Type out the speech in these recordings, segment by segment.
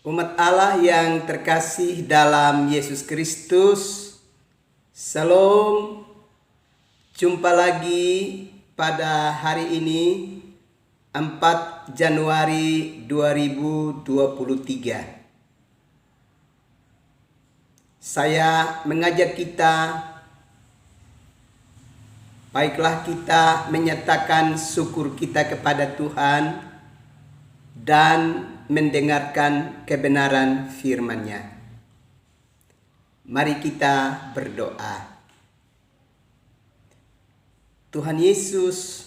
Umat Allah yang terkasih dalam Yesus Kristus, Salam. Jumpa lagi pada hari ini 4 Januari 2023. Saya mengajak kita, baiklah kita menyatakan syukur kita kepada Tuhan dan mendengarkan kebenaran firman-Nya. Mari kita berdoa. Tuhan Yesus,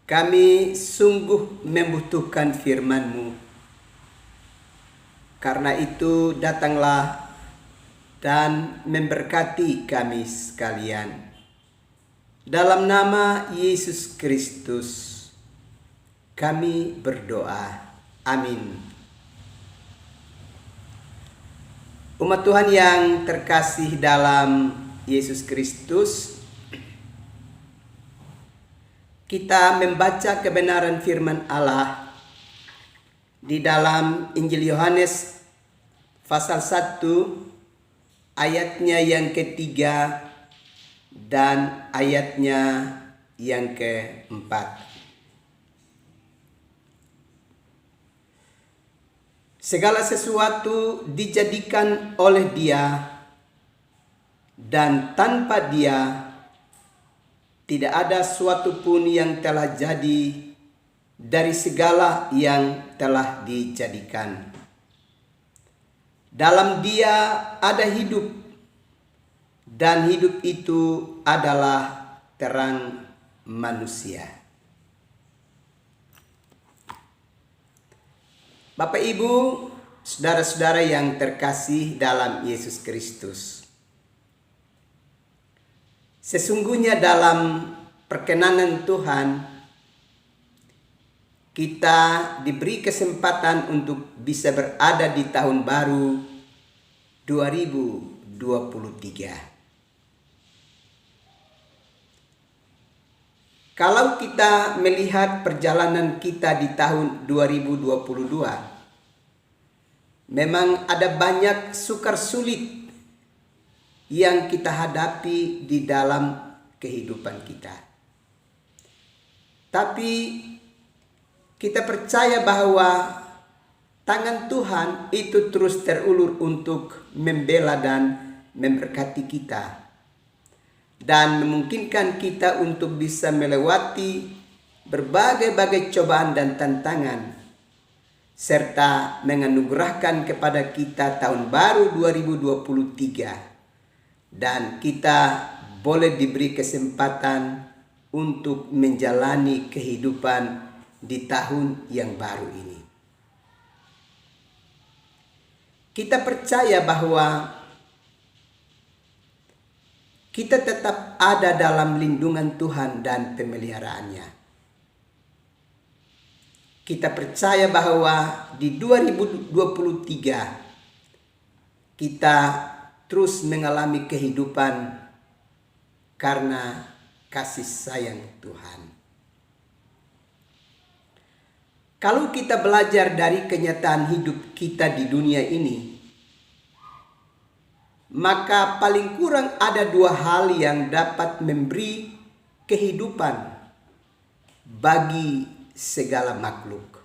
kami sungguh membutuhkan firman-Mu. Karena itu datanglah dan memberkati kami sekalian. Dalam nama Yesus Kristus kami berdoa. Amin. Umat Tuhan yang terkasih dalam Yesus Kristus, kita membaca kebenaran firman Allah di dalam Injil Yohanes pasal 1 ayatnya yang ketiga dan ayatnya yang keempat. Segala sesuatu dijadikan oleh Dia, dan tanpa Dia tidak ada suatu pun yang telah jadi dari segala yang telah dijadikan. Dalam Dia ada hidup, dan hidup itu adalah terang manusia. Bapak Ibu, saudara-saudara yang terkasih dalam Yesus Kristus. Sesungguhnya dalam perkenanan Tuhan, kita diberi kesempatan untuk bisa berada di tahun baru 2023. Kalau kita melihat perjalanan kita di tahun 2022, memang ada banyak sukar sulit yang kita hadapi di dalam kehidupan kita. Tapi kita percaya bahwa tangan Tuhan itu terus terulur untuk membela dan memberkati kita, dan memungkinkan kita untuk bisa melewati berbagai-bagai cobaan dan tantangan, serta menganugerahkan kepada kita tahun baru 2023, dan kita boleh diberi kesempatan untuk menjalani kehidupan di tahun yang baru ini. Kita percaya bahwa kita tetap ada dalam lindungan Tuhan dan pemeliharaannya. Kita percaya bahwa di 2023 kita terus mengalami kehidupan karena kasih sayang Tuhan. Kalau kita belajar dari kenyataan hidup kita di dunia ini, maka paling kurang ada dua hal yang dapat memberi kehidupan bagi segala makhluk.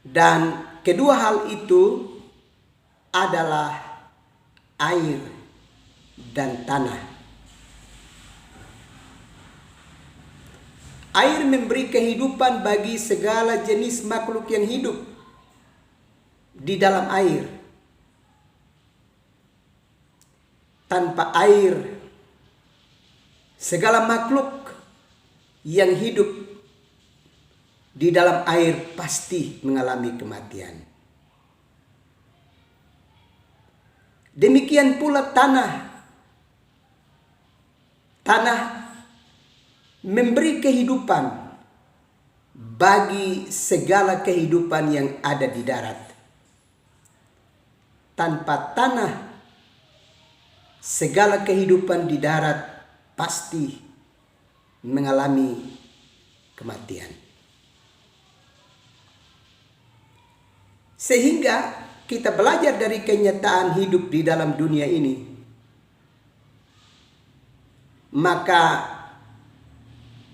Dan kedua hal itu adalah air dan tanah. Air memberi kehidupan bagi segala jenis makhluk yang hidup di dalam air. Tanpa air, segala makhluk yang hidup di dalam air pasti mengalami kematian. Demikian pula tanah. Tanah memberi kehidupan bagi segala kehidupan yang ada di darat. Tanpa tanah, segala kehidupan di darat pasti mengalami kematian. Sehingga kita belajar dari kenyataan hidup di dalam dunia ini. Maka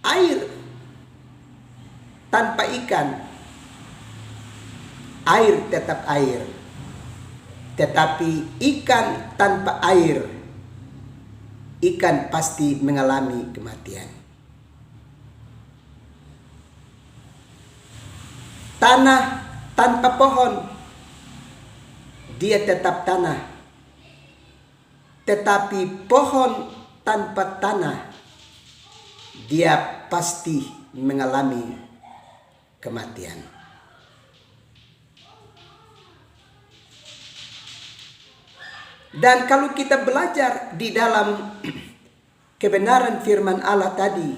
air tanpa ikan, air tetap air. Tetapi ikan tanpa air, ikan pasti mengalami kematian. Tanah tanpa pohon, dia tetap tanah. Tetapi pohon tanpa tanah, dia pasti mengalami kematian. Dan kalau kita belajar di dalam kebenaran firman Allah tadi,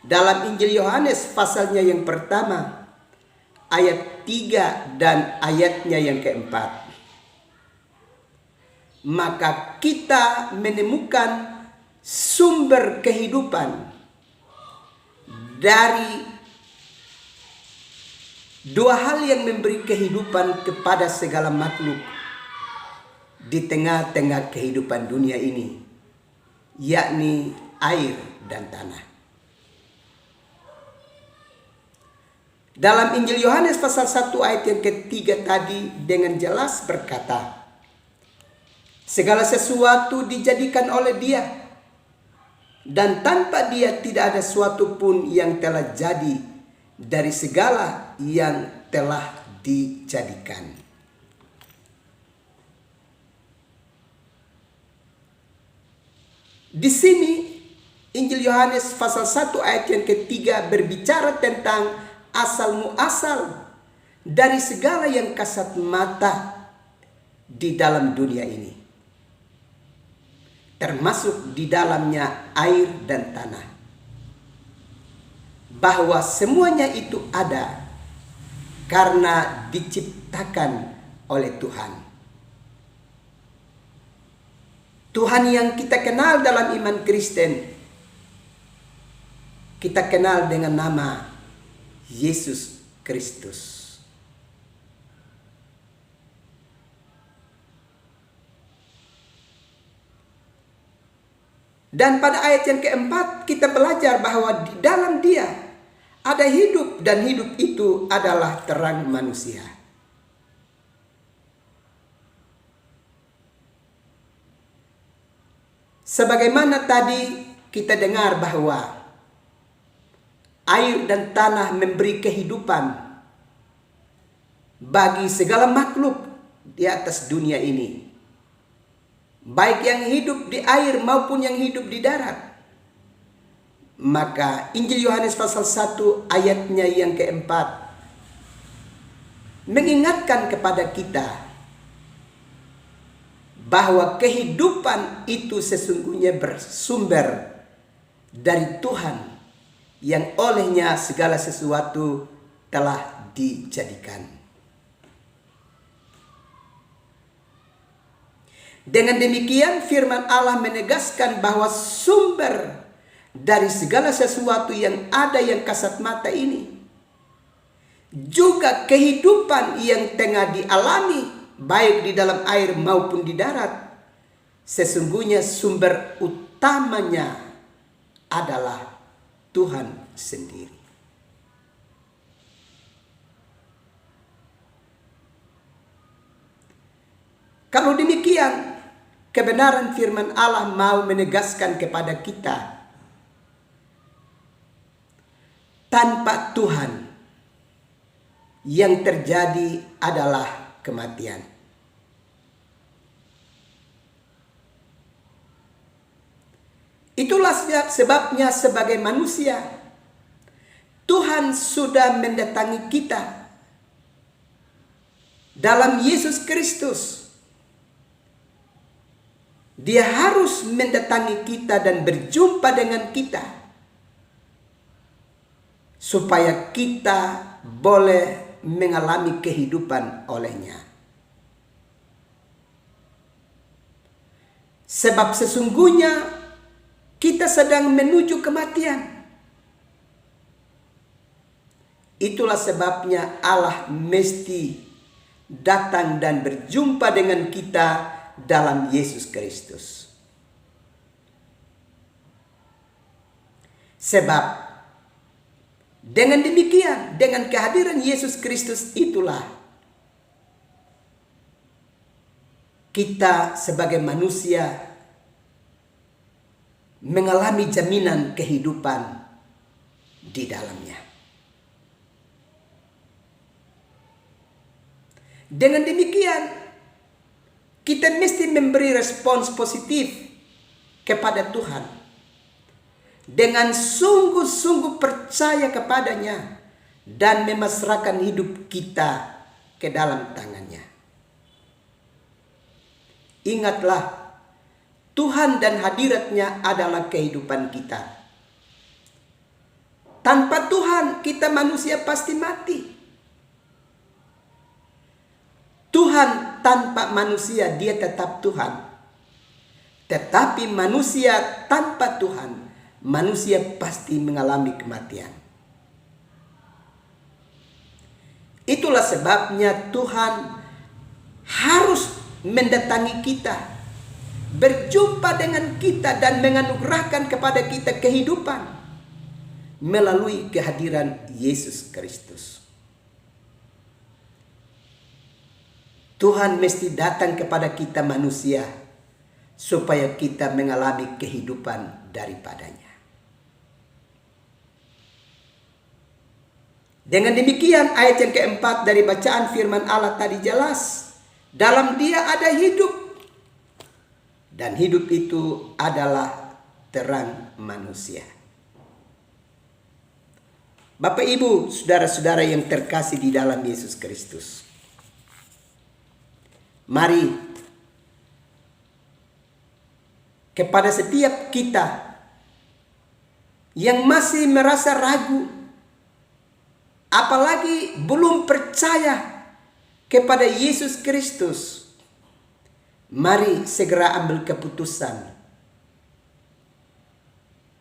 dalam Injil Yohanes pasalnya yang pertama, ayat 3 dan ayatnya yang keempat, maka kita menemukan sumber kehidupan dari dua hal yang memberi kehidupan kepada segala makhluk di tengah-tengah kehidupan dunia ini, yakni air dan tanah. Dalam Injil Yohanes pasal 1 ayat yang ketiga tadi dengan jelas berkata, segala sesuatu dijadikan oleh Dia, dan tanpa Dia tidak ada suatu pun yang telah jadi dari segala yang telah dijadikan. Di sini Injil Yohanes pasal 1 ayat yang ketiga berbicara tentang asal muasal dari segala yang kasat mata di dalam dunia ini, termasuk di dalamnya air dan tanah, bahwa semuanya itu ada karena diciptakan oleh Tuhan. Tuhan yang kita kenal dalam iman Kristen, kita kenal dengan nama Yesus Kristus. Dan pada ayat yang keempat kita belajar bahwa di dalam Dia ada hidup, dan hidup itu adalah terang manusia. Sebagaimana tadi kita dengar bahwa air dan tanah memberi kehidupan bagi segala makhluk di atas dunia ini, baik yang hidup di air maupun yang hidup di darat. Maka Injil Yohanes pasal 1 ayatnya yang keempat mengingatkan kepada kita bahwa kehidupan itu sesungguhnya bersumber dari Tuhan yang olehnya segala sesuatu telah dijadikan. Dengan demikian firman Allah menegaskan bahwa sumber dari segala sesuatu yang ada yang kasat mata ini, juga kehidupan yang tengah dialami baik di dalam air maupun di darat, sesungguhnya sumber utamanya adalah Tuhan sendiri. Kalau demikian, kebenaran firman Allah mau menegaskan kepada kita, tanpa Tuhan yang terjadi adalah kematian. Itulah sebabnya sebagai manusia, Tuhan sudah mendatangi kita dalam Yesus Kristus. Dia harus mendatangi kita dan berjumpa dengan kita, supaya kita boleh mengalami kehidupan olehnya. Sebab sesungguhnya kita sedang menuju kematian. Itulah sebabnya Allah mesti datang dan berjumpa dengan kita dalam Yesus Kristus. Sebab dengan demikian, dengan kehadiran Yesus Kristus itulah kita sebagai manusia mengalami jaminan kehidupan di dalamnya. Dengan demikian, kita mesti memberi respons positif kepada Tuhan dengan sungguh-sungguh percaya kepadanya dan memasrahkan hidup kita ke dalam tangannya. Ingatlah, Tuhan dan hadiratnya adalah kehidupan kita. Tanpa Tuhan, kita manusia pasti mati. Tuhan tanpa manusia, dia tetap Tuhan. Tetapi manusia tanpa Tuhan, manusia pasti mengalami kematian. Itulah sebabnya Tuhan harus mendatangi kita, berjumpa dengan kita dan menganugerahkan kepada kita kehidupan melalui kehadiran Yesus Kristus. Tuhan mesti datang kepada kita manusia supaya kita mengalami kehidupan daripadanya. Dengan demikian, ayat yang keempat dari bacaan firman Allah tadi jelas. Dalam Dia ada hidup, dan hidup itu adalah terang manusia. Bapak, Ibu, saudara-saudara yang terkasih di dalam Yesus Kristus, mari kepada setiap kita yang masih merasa ragu, apalagi belum percaya kepada Yesus Kristus, mari segera ambil keputusan.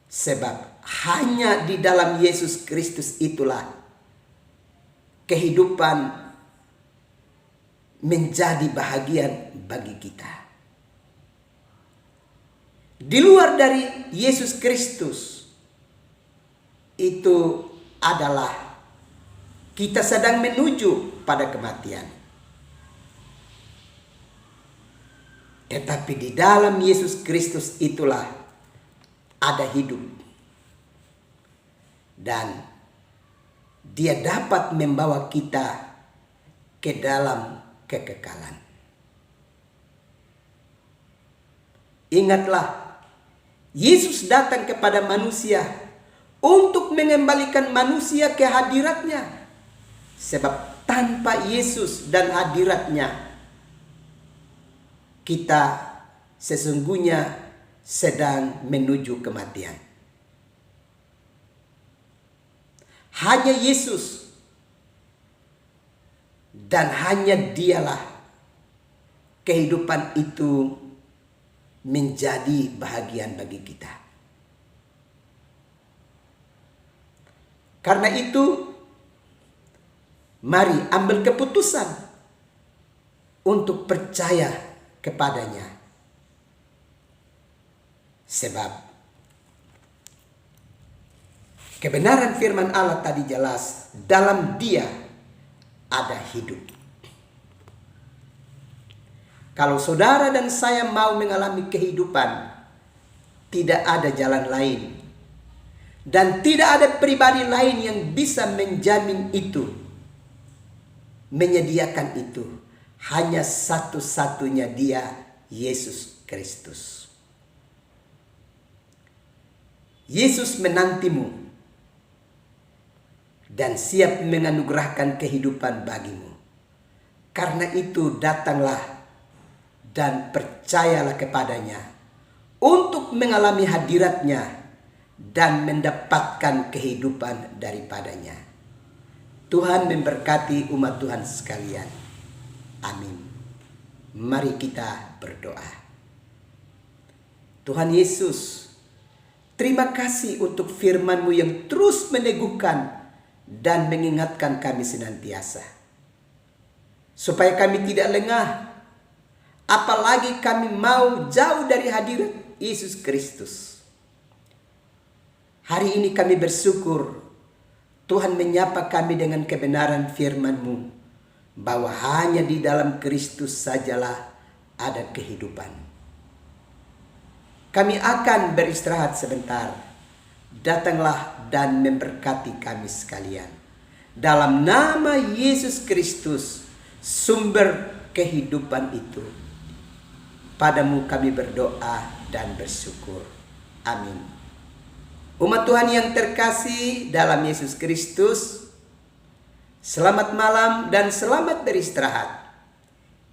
Sebab hanya di dalam Yesus Kristus itulah kehidupan menjadi bahagian bagi kita. Di luar dari Yesus Kristus, itu adalah kita sedang menuju pada kematian. Tetapi di dalam Yesus Kristus itulah ada hidup. Dan Dia dapat membawa kita ke dalam kekekalan. Ingatlah, Yesus datang kepada manusia untuk mengembalikan manusia ke hadiratnya. Sebab tanpa Yesus dan hadiratnya, kita sesungguhnya sedang menuju kematian. Hanya Yesus dan hanya Dialah kehidupan itu menjadi bahagian bagi kita. Karena itu, mari ambil keputusan untuk percaya kepadanya. Sebab kebenaran firman Allah tadi jelas, dalam Dia ada hidup. Kalau saudara dan saya mau mengalami kehidupan, tidak ada jalan lain. Dan tidak ada pribadi lain yang bisa menjamin itu, menyediakan itu. Hanya satu-satunya Dia, Yesus Kristus. Yesus menantimu dan siap menganugerahkan kehidupan bagimu. Karena itu datanglah dan percayalah kepadanya untuk mengalami hadiratnya dan mendapatkan kehidupan daripadanya. Tuhan memberkati umat Tuhan sekalian. Amin. Mari kita berdoa. Tuhan Yesus, terima kasih untuk firman-Mu yang terus meneguhkan dan mengingatkan kami senantiasa. supaya kami tidak lengah, apalagi kami mau jauh dari hadirat Yesus Kristus. Hari ini kami bersyukur Tuhan menyapa kami dengan kebenaran firman-Mu, bahwa hanya di dalam Kristus sajalah ada kehidupan. Kami akan beristirahat sebentar. Datanglah dan memberkati kami sekalian. Dalam nama Yesus Kristus, sumber kehidupan itu. Padamu kami berdoa dan bersyukur. Amin. Umat Tuhan yang terkasih dalam Yesus Kristus, selamat malam dan selamat beristirahat.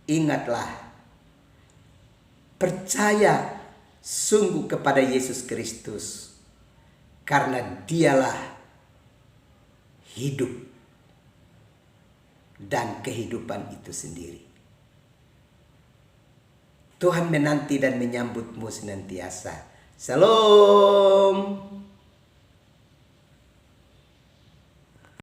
Ingatlah, percaya sungguh kepada Yesus Kristus, karena Dialah hidup dan kehidupan itu sendiri. Tuhan menanti dan menyambutmu senantiasa. Shalom.